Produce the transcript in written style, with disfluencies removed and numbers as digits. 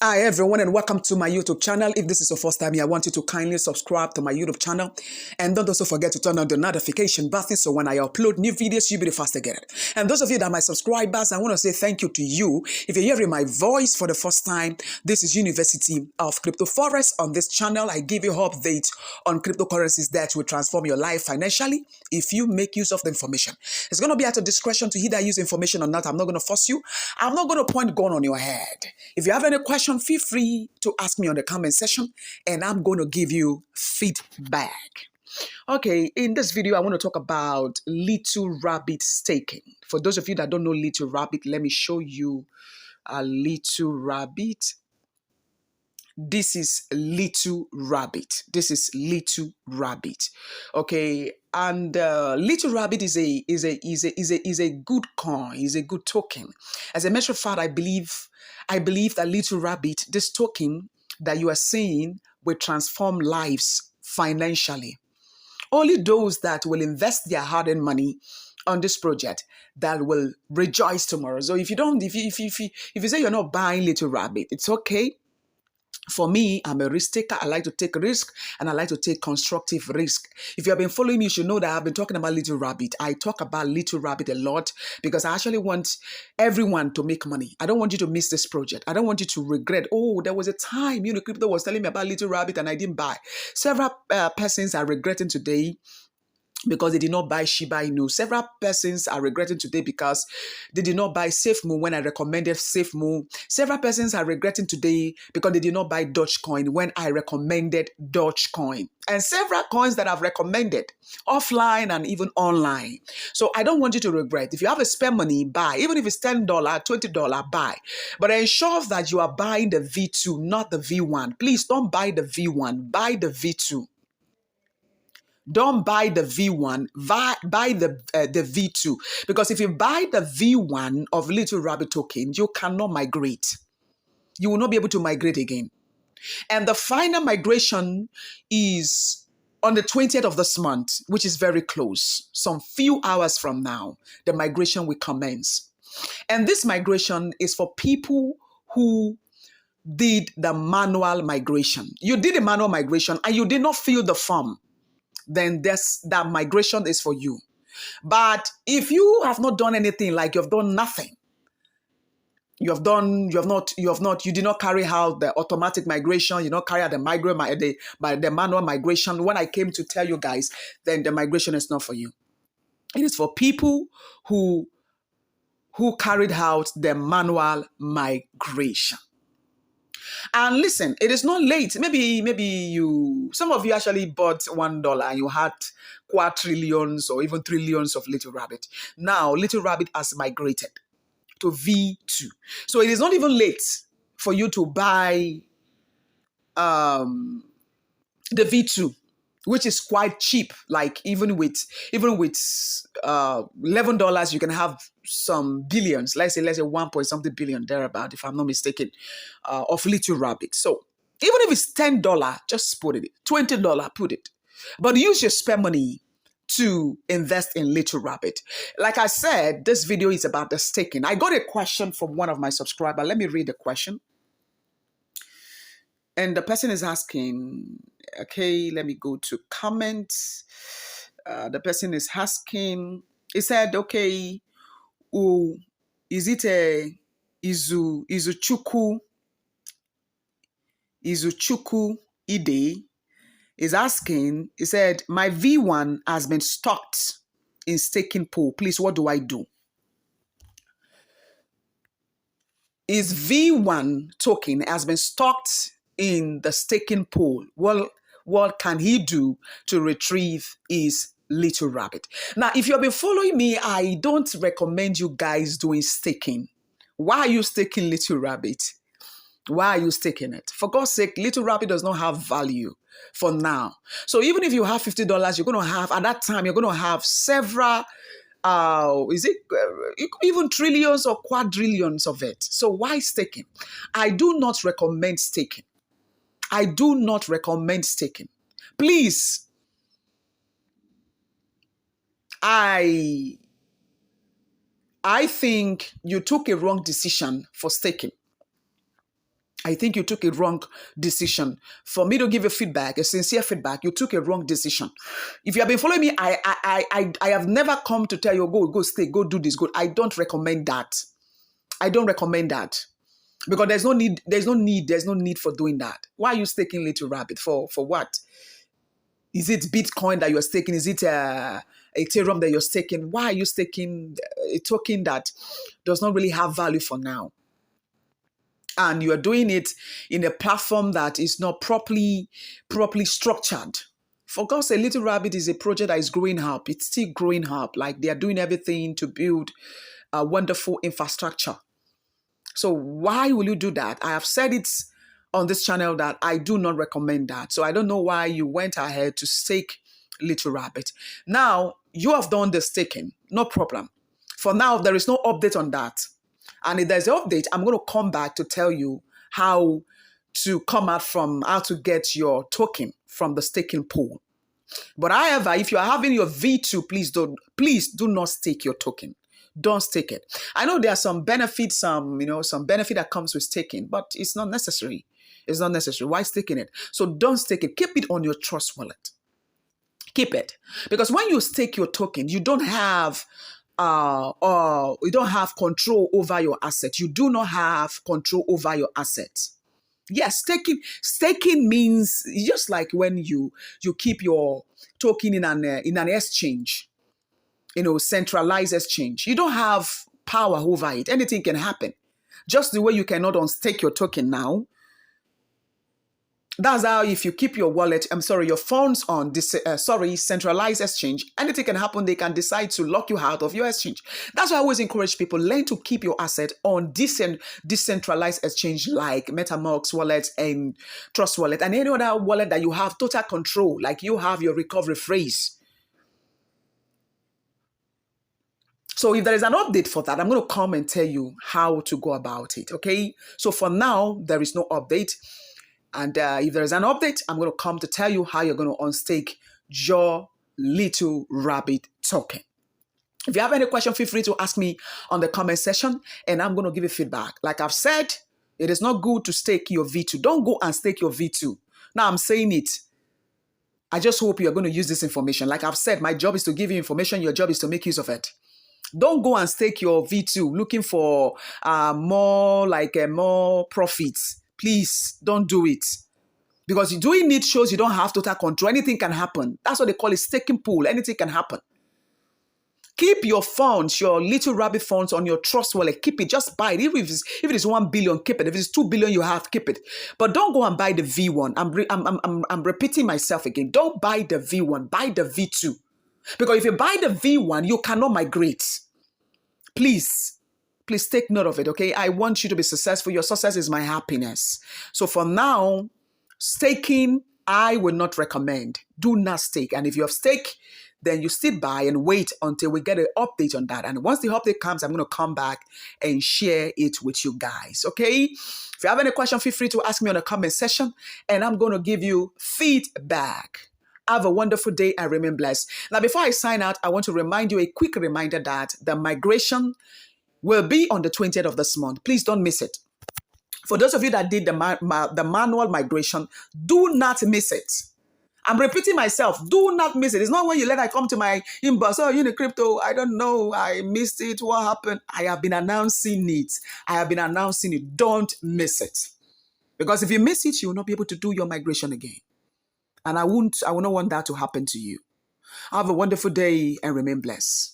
Hi everyone and welcome to my YouTube channel. If this is your first time here, I want you to kindly subscribe to my YouTube channel and don't also forget to turn on the notification button so when I upload new videos, you'll be the first to get it. And those of you that are my subscribers, I want to say thank you to you. If you're hearing my voice for the first time, this is University of Crypto Forex. On this channel, I give you updates on cryptocurrencies that will transform your life financially if you make use of the information. It's going to be at your discretion to either use information or not. I'm not going to force you. I'm not going to point gun on your head. If you have any question, feel free to ask me on the comment section and I'm going to give you feedback. Okay, in this video, I want to talk about Little Rabbit staking. For those of you that don't know Little Rabbit, let me show you a Little Rabbit. This is Little Rabbit. This is Little Rabbit. Okay, and Little Rabbit is a good coin. Is a good token. As a matter of fact, I believe that Little Rabbit, this token that you are seeing, will transform lives financially. Only those that will invest their hard-earned money on this project that will rejoice tomorrow. So if you say you're not buying Little Rabbit, it's okay. For me, I'm a risk taker. I like to take risk and I like to take constructive risk. If you have been following me, you should know that I've been talking about Little Rabbit. I talk about Little Rabbit a lot because I actually want everyone to make money. I don't want you to miss this project. I don't want you to regret, oh, there was a time, crypto was telling me about Little Rabbit and I didn't buy. Several persons are regretting today because they did not buy Shiba Inu. Several persons are regretting today because they did not buy SafeMoon when I recommended SafeMoon. Several persons are regretting today because they did not buy Dogecoin when I recommended Dogecoin. And several coins that I've recommended offline and even online. So I don't want you to regret. If you have a spare money, buy. Even if it's $10, $20, buy. But ensure that you are buying the V2, not the V1. Please don't buy the V1. Buy the V2. Don't buy the V1, buy the V2. Because if you buy the V1 of Little Rabbit token, you cannot migrate. You will not be able to migrate again. And the final migration is on the 20th of this month, which is very close. Some few hours from now, the migration will commence. And this migration is for people who did the manual migration. You did a manual migration and you did not fill the form. Then that migration is for you. But if you have not done anything, like you've done nothing, you did not carry out the automatic migration, you not carry out the manual migration. When I came to tell you guys, then the migration is not for you. It is for people who carried out the manual migration. And listen, it is not late. Maybe some of you actually bought $1 and you had quadrillions or even trillions of Little Rabbit. Now, Little Rabbit has migrated to V2. So it is not even late for you to buy the V2, which is quite cheap. Like even with $11, you can have some billions. Let's say 1 point something billion thereabout, if I'm not mistaken, of Little Rabbit. So even if it's $10, just put it. $20, put it. But use your spare money to invest in Little Rabbit. Like I said, this video is about the staking. I got a question from one of my subscribers. Let me read the question. And the person is asking, okay, let me go to comments. The person is asking, he said, okay, is it a Izuchukwu Ide is asking, he said, my V1 has been stocked in staking pool. Please, what do I do? His V1 token has been stocked in the staking pool. Well, what can he do to retrieve his Little Rabbit? Now, if you've been following me, I don't recommend you guys doing staking. Why are you staking Little Rabbit? Why are you staking it? For God's sake, Little Rabbit does not have value for now. So even if you have $50, you're going to have, at that time, you're going to have several even trillions or quadrillions of it. So why staking? I do not recommend staking. I do not recommend staking. Please, I think you took a wrong decision for staking. I think you took a wrong decision. For me to give you feedback, a sincere feedback, you took a wrong decision. If you have been following me, I have never come to tell you, go stay, go do this, go. I don't recommend that. I don't recommend that. Because there's no need for doing that. Why are you staking Little Rabbit? For what? Is it Bitcoin that you're staking? Is it Ethereum that you're staking? Why are you staking a token that does not really have value for now? And you are doing it in a platform that is not properly structured. For God's sake, Little Rabbit is a project that is growing up. It's still growing up. Like, they are doing everything to build a wonderful infrastructure. So why will you do that? I have said it on this channel that I do not recommend that. So I don't know why you went ahead to stake Little Rabbit. Now, you have done the staking. No problem. For now, there is no update on that. And if there's an update, I'm going to come back to tell you how to come out from, how to get your token from the staking pool. But however, if you are having your V2, please do not stake your token. Don't stake it. I know there are some benefits, some benefit that comes with staking, but it's not necessary. It's not necessary. Why staking it? So don't stake it. Keep it on your Trust wallet. Keep it. Because when you stake your token, you don't have control over your assets. You do not have control over your assets. Yes, staking means just like when you keep your token in an exchange, centralized exchange. You don't have power over it. Anything can happen. Just the way you cannot unstake your token now. That's how if you keep your your funds on this, centralized exchange, anything can happen. They can decide to lock you out of your exchange. That's why I always encourage people, learn to keep your asset on decentralized exchange like MetaMask wallet and Trust wallet and any other wallet that you have total control, like you have your recovery phrase. So if there is an update for that, I'm going to come and tell you how to go about it, okay? So for now, there is no update. And if there is an update, I'm going to come to tell you how you're going to unstake your Little Rabbit token. If you have any question, feel free to ask me on the comment section, and I'm going to give you feedback. Like I've said, it is not good to stake your V2. Don't go and stake your V2. Now I'm saying it. I just hope you're going to use this information. Like I've said, my job is to give you information. Your job is to make use of it. Don't go and stake your V2 looking for more profits. Please don't do it. Because doing it shows you don't have total control. Anything can happen. That's what they call a staking pool. Anything can happen. Keep your funds, your Little Rabbit funds on your Trust wallet. Keep it. Just buy it. If it is 1 billion, keep it. If it is 2 billion, you have, keep it. But don't go and buy the V1. I'm repeating myself again. Don't buy the V1. Buy the V2. Because if you buy the V1, you cannot migrate. Please take note of it, okay? I want you to be successful. Your success is my happiness. So for now, staking, I would not recommend. Do not stake. And if you have stake, then you sit by and wait until we get an update on that. And once the update comes, I'm going to come back and share it with you guys, okay? If you have any question, feel free to ask me on the comment section, and I'm going to give you feedback. Have a wonderful day and remain blessed. Now, before I sign out, I want to remind you a quick reminder that the migration will be on the 20th of this month. Please don't miss it. For those of you that did the manual migration, do not miss it. I'm repeating myself. Do not miss it. It's not when you let I come to my inbox. Oh, crypto. I don't know. I missed it. What happened? I have been announcing it. Don't miss it. Because if you miss it, you will not be able to do your migration again. And I will not want that to happen to you. Have a wonderful day and remain blessed.